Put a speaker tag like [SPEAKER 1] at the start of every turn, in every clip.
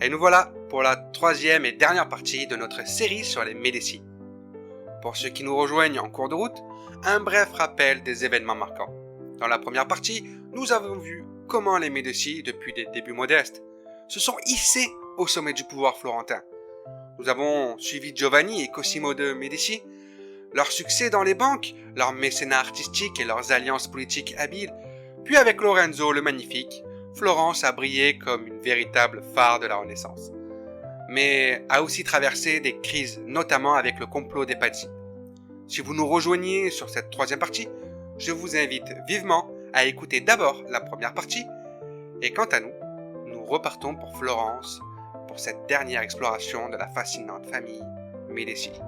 [SPEAKER 1] Et nous voilà pour la troisième et dernière partie de notre série sur les Médicis. Pour ceux qui nous rejoignent en cours de route, un bref rappel des événements marquants. Dans la première partie, nous avons vu comment les Médicis, depuis des débuts modestes, se sont hissés au sommet du pouvoir florentin. Nous avons suivi Giovanni et Cosimo de Médicis, leur succès dans les banques, leur mécénat artistique et leurs alliances politiques habiles, puis avec Lorenzo le Magnifique, Florence a brillé comme une véritable phare de la Renaissance. Mais a aussi traversé des crises, notamment avec le complot des Pazzi. Si vous nous rejoignez sur cette troisième partie, je vous invite vivement à écouter d'abord la première partie, et quant à nous, nous repartons pour Florence pour cette dernière exploration de la fascinante famille Médicis.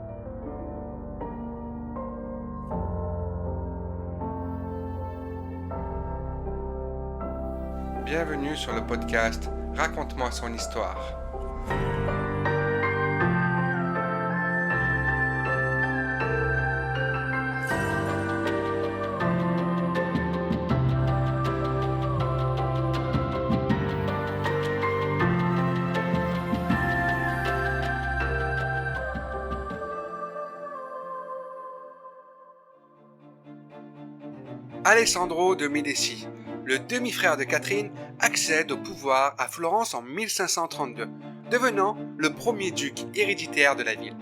[SPEAKER 1] Bienvenue sur le podcast Raconte-moi son histoire. Alessandro de Médicis, le demi-frère de Catherine, accède au pouvoir à Florence en 1532, devenant le premier duc héréditaire de la ville.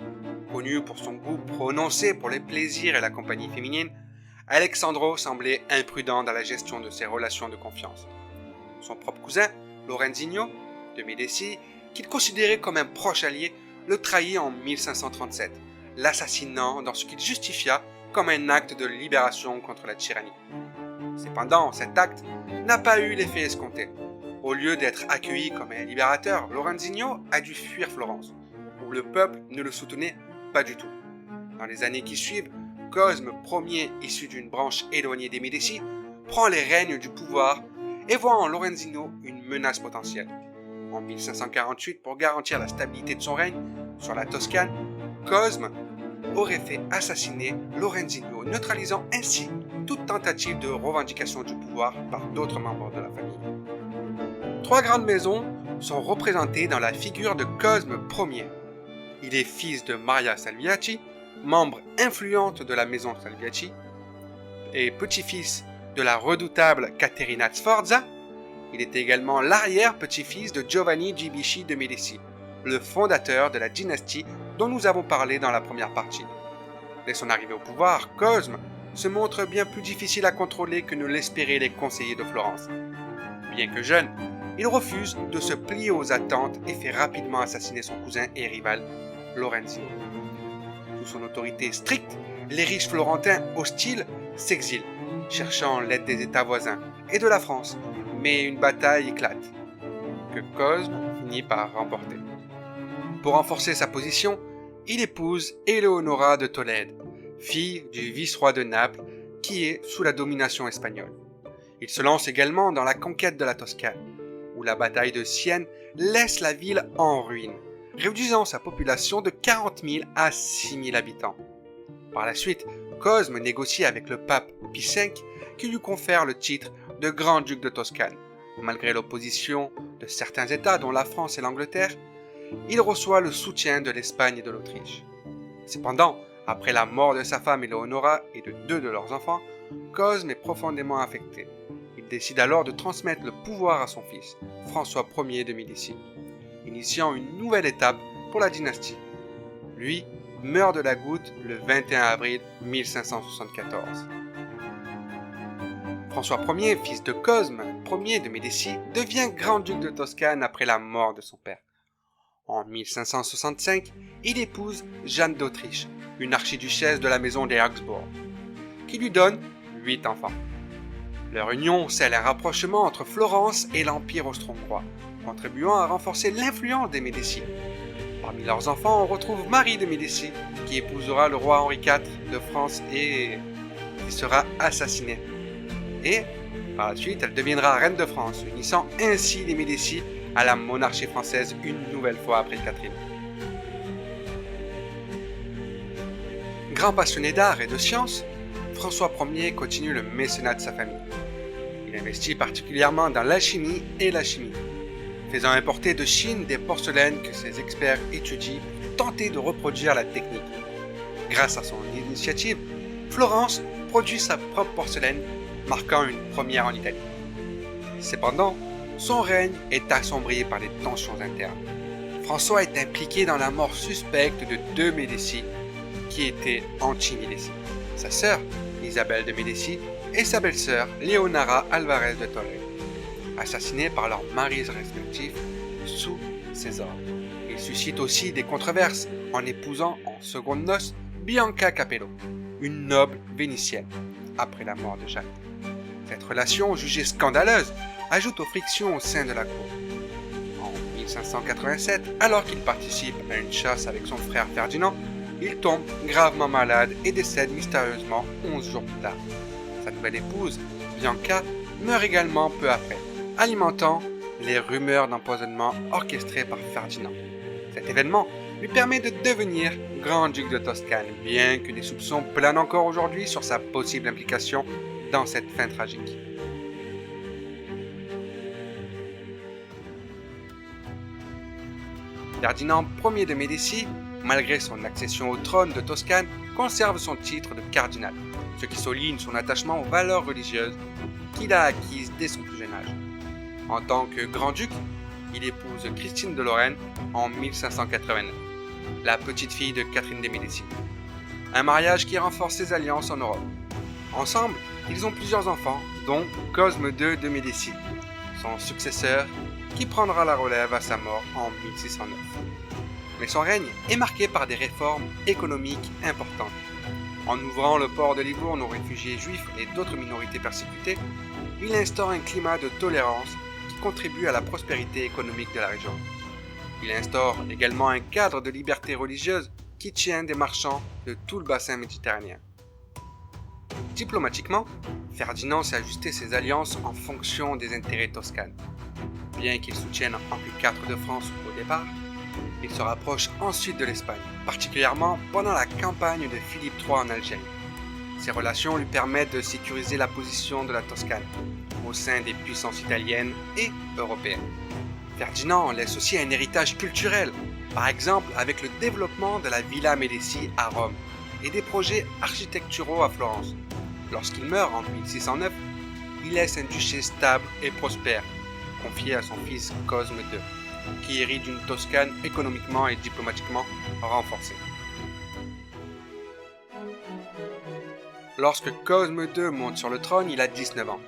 [SPEAKER 1] Connu pour son goût prononcé pour les plaisirs et la compagnie féminine, Alessandro semblait imprudent dans la gestion de ses relations de confiance. Son propre cousin, Lorenzino de Médicis, qu'il considérait comme un proche allié, le trahit en 1537, l'assassinant dans ce qu'il justifia comme un acte de libération contre la tyrannie. Cependant, cet acte n'a pas eu l'effet escompté. Au lieu d'être accueilli comme un libérateur, Lorenzino a dû fuir Florence, où le peuple ne le soutenait pas du tout. Dans les années qui suivent, Cosme Ier, issu d'une branche éloignée des Médicis, prend les rênes du pouvoir et voit en Lorenzino une menace potentielle. En 1548, pour garantir la stabilité de son règne sur la Toscane, Cosme aurait fait assassiner Lorenzino, neutralisant ainsi toute tentative de revendication du pouvoir par d'autres membres de la famille. Trois grandes maisons sont représentées dans la figure de Cosme Ier. Il est fils de Maria Salviati, membre influente de la maison Salviati, et petit-fils de la redoutable Caterina Sforza. Il est également l'arrière-petit-fils de Giovanni Gibisci de Médicis, le fondateur de la dynastie dont nous avons parlé dans la première partie. Dès son arrivée au pouvoir, Cosme se montre bien plus difficile à contrôler que ne l'espéraient les conseillers de Florence. Bien que jeune, il refuse de se plier aux attentes et fait rapidement assassiner son cousin et rival, Lorenzino. Sous son autorité stricte, les riches florentins hostiles s'exilent, cherchant l'aide des États voisins et de la France, mais une bataille éclate, que Cosme finit par remporter. Pour renforcer sa position, il épouse Éléonora de Tolède, fille du vice-roi de Naples, qui est sous la domination espagnole. Il se lance également dans la conquête de la Toscane, où la bataille de Sienne laisse la ville en ruine, réduisant sa population de 40 000 à 6 000 habitants. Par la suite, Cosme négocie avec le pape Pie V, qui lui confère le titre de grand-duc de Toscane. Malgré l'opposition de certains États, dont la France et l'Angleterre, il reçoit le soutien de l'Espagne et de l'Autriche. Cependant, après la mort de sa femme Éléonora et de deux de leurs enfants, Cosme est profondément affecté. Il décide alors de transmettre le pouvoir à son fils, François Ier de Médicis, initiant une nouvelle étape pour la dynastie. Lui meurt de la goutte le 21 avril 1574. François Ier, fils de Cosme Ier de Médicis, devient grand-duc de Toscane après la mort de son père. En 1565, il épouse Jeanne d'Autriche, une archiduchesse de la maison des Habsbourg, qui lui donne 8 enfants. Leur union scelle un rapprochement entre Florence et l'Empire austro-hongrois, contribuant à renforcer l'influence des Médicis. Parmi leurs enfants, on retrouve Marie de Médicis, qui épousera le roi Henri IV de France et qui sera assassinée. Et, par la suite, elle deviendra reine de France, unissant ainsi les Médicis à la monarchie française une nouvelle fois après Catherine. Grand passionné d'art et de sciences, François Ier continue le mécénat de sa famille. Il investit particulièrement dans l'alchimie et la chimie, faisant importer de Chine des porcelaines que ses experts étudient pour tenter de reproduire la technique. Grâce à son initiative, Florence produit sa propre porcelaine, marquant une première en Italie. Cependant, son règne est assombri par les tensions internes. François est impliqué dans la mort suspecte de 2 Médicis qui étaient anti-Médicis. Sa sœur, Isabelle de Médicis, et sa belle-sœur, Leonora Alvarez de Toledo, assassinés par leurs maris respectifs sous ses ordres. Il suscite aussi des controverses en épousant en seconde noces Bianca Capello, une noble vénitienne, après la mort de Jacques. Cette relation, jugée scandaleuse, ajoute aux frictions au sein de la cour. En 1587, alors qu'il participe à une chasse avec son frère Ferdinand, il tombe gravement malade et décède mystérieusement 11 jours plus tard. Sa nouvelle épouse, Bianca, meurt également peu après, alimentant les rumeurs d'empoisonnement orchestrées par Ferdinand. Cet événement lui permet de devenir grand-duc de Toscane, bien que des soupçons planent encore aujourd'hui sur sa possible implication dans cette fin tragique. Ferdinand Ier de Médicis, malgré son accession au trône de Toscane, conserve son titre de cardinal, ce qui souligne son attachement aux valeurs religieuses qu'il a acquises dès son plus jeune âge. En tant que grand-duc, il épouse Christine de Lorraine en 1589, la petite-fille de Catherine de Médicis. Un mariage qui renforce ses alliances en Europe. Ensemble, ils ont plusieurs enfants, dont Cosme II de Médicis, son successeur, qui prendra la relève à sa mort en 1609. Mais son règne est marqué par des réformes économiques importantes. En ouvrant le port de Livourne aux réfugiés juifs et d'autres minorités persécutées, il instaure un climat de tolérance qui contribue à la prospérité économique de la région. Il instaure également un cadre de liberté religieuse qui tient des marchands de tout le bassin méditerranéen. Diplomatiquement, Ferdinand s'est ajusté ses alliances en fonction des intérêts toscanes. Bien qu'il soutienne Henri IV de France au départ, il se rapproche ensuite de l'Espagne, particulièrement pendant la campagne de Philippe III en Algérie. Ces relations lui permettent de sécuriser la position de la Toscane au sein des puissances italiennes et européennes. Ferdinand laisse aussi un héritage culturel, par exemple avec le développement de la Villa Médicis à Rome et des projets architecturaux à Florence. Lorsqu'il meurt en 1609, il laisse un duché stable et prospère, confié à son fils Cosme II, qui hérite d'une Toscane économiquement et diplomatiquement renforcée. Lorsque Cosme II monte sur le trône, il a 19 ans,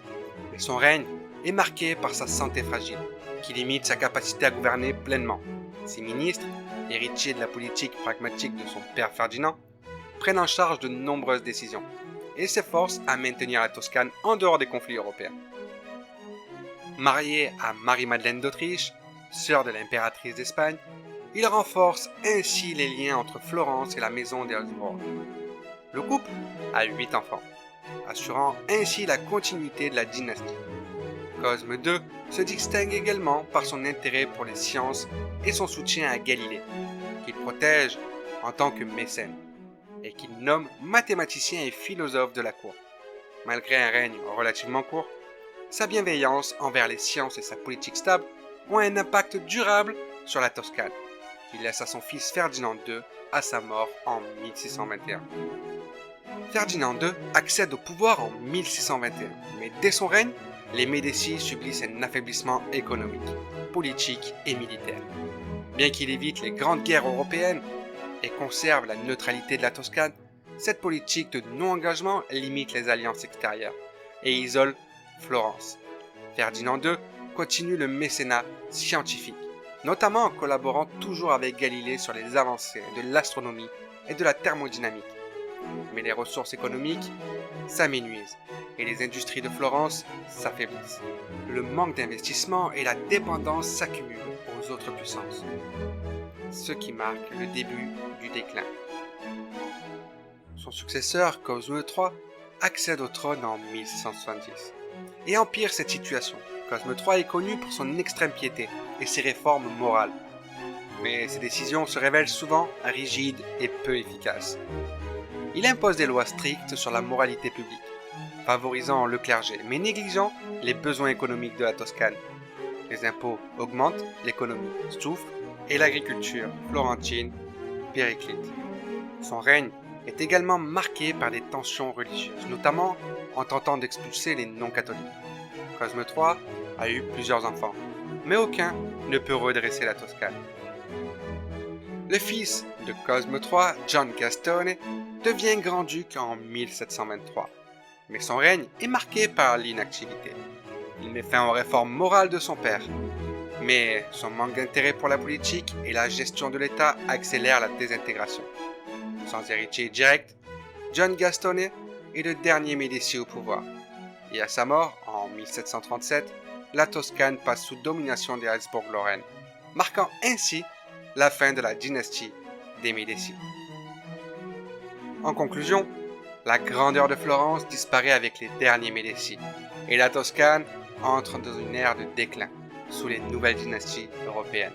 [SPEAKER 1] mais son règne est marqué par sa santé fragile, qui limite sa capacité à gouverner pleinement. Ses ministres, héritiers de la politique pragmatique de son père Ferdinand, prennent en charge de nombreuses décisions et s'efforcent à maintenir la Toscane en dehors des conflits européens. Marié à Marie-Madeleine d'Autriche, sœur de l'impératrice d'Espagne, il renforce ainsi les liens entre Florence et la maison des Habsbourg. Le couple a 8 enfants, assurant ainsi la continuité de la dynastie. Cosme II se distingue également par son intérêt pour les sciences et son soutien à Galilée, qu'il protège en tant que mécène, et qu'il nomme mathématicien et philosophe de la cour. Malgré un règne relativement court, sa bienveillance envers les sciences et sa politique stable ont un impact durable sur la Toscane, qu'il laisse à son fils Ferdinand II à sa mort en 1621. Ferdinand II accède au pouvoir en 1621, mais dès son règne, les Médicis subissent un affaiblissement économique, politique et militaire. Bien qu'il évite les grandes guerres européennes et conserve la neutralité de la Toscane, cette politique de non-engagement limite les alliances extérieures et isole Florence. Ferdinand II continue le mécénat scientifique, notamment en collaborant toujours avec Galilée sur les avancées de l'astronomie et de la thermodynamique. Mais les ressources économiques s'amenuisent et les industries de Florence s'affaiblissent. Le manque d'investissement et la dépendance s'accumulent aux autres puissances, ce qui marque le début du déclin. Son successeur, Cosme III, accède au trône en 1670 et empire cette situation. Cosme III est connu pour son extrême piété et ses réformes morales, mais ses décisions se révèlent souvent rigides et peu efficaces. Il impose des lois strictes sur la moralité publique, favorisant le clergé, mais négligeant les besoins économiques de la Toscane. Les impôts augmentent, l'économie souffre et l'agriculture florentine périclite. Son règne est également marqué par des tensions religieuses, notamment en tentant d'expulser les non-catholiques. Cosme III a eu plusieurs enfants, mais aucun ne peut redresser la Toscane. Le fils de Cosme III, John Gastone, devient grand-duc en 1723, mais son règne est marqué par l'inactivité. Il met fin aux réformes morales de son père, mais son manque d'intérêt pour la politique et la gestion de l'État accélèrent la désintégration. Sans héritier direct, John Gastone est le dernier Médicis au pouvoir, et à sa mort, en 1737, la Toscane passe sous domination des Habsbourg-Lorraine, marquant ainsi la fin de la dynastie des Médicis. En conclusion, la grandeur de Florence disparaît avec les derniers Médicis, et la Toscane entre dans une ère de déclin sous les nouvelles dynasties européennes.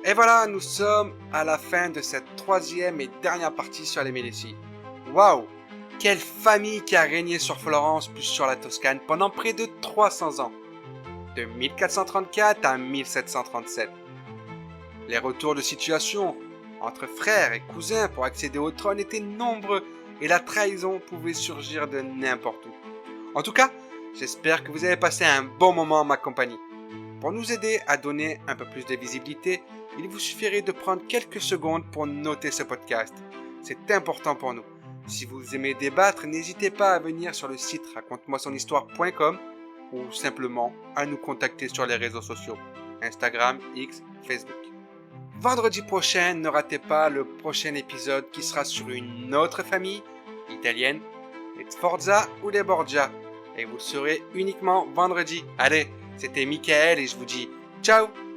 [SPEAKER 1] Et voilà, nous sommes à la fin de cette troisième et dernière partie sur les Médicis. Waouh! Quelle famille qui a régné sur Florence plus sur la Toscane pendant près de 300 ans, de 1434 à 1737. Les retours de situation entre frères et cousins pour accéder au trône étaient nombreux et la trahison pouvait surgir de n'importe où. En tout cas, j'espère que vous avez passé un bon moment en ma compagnie. Pour nous aider à donner un peu plus de visibilité, il vous suffirait de prendre quelques secondes pour noter ce podcast. C'est important pour nous. Si vous aimez débattre, n'hésitez pas à venir sur le site raconte-moi-son-histoire.com ou simplement à nous contacter sur les réseaux sociaux, Instagram, X, Facebook. Vendredi prochain, ne ratez pas le prochain épisode qui sera sur une autre famille italienne, les Sforza ou les Borgia. Et vous le saurez uniquement vendredi. Allez, c'était Michael et je vous dis ciao!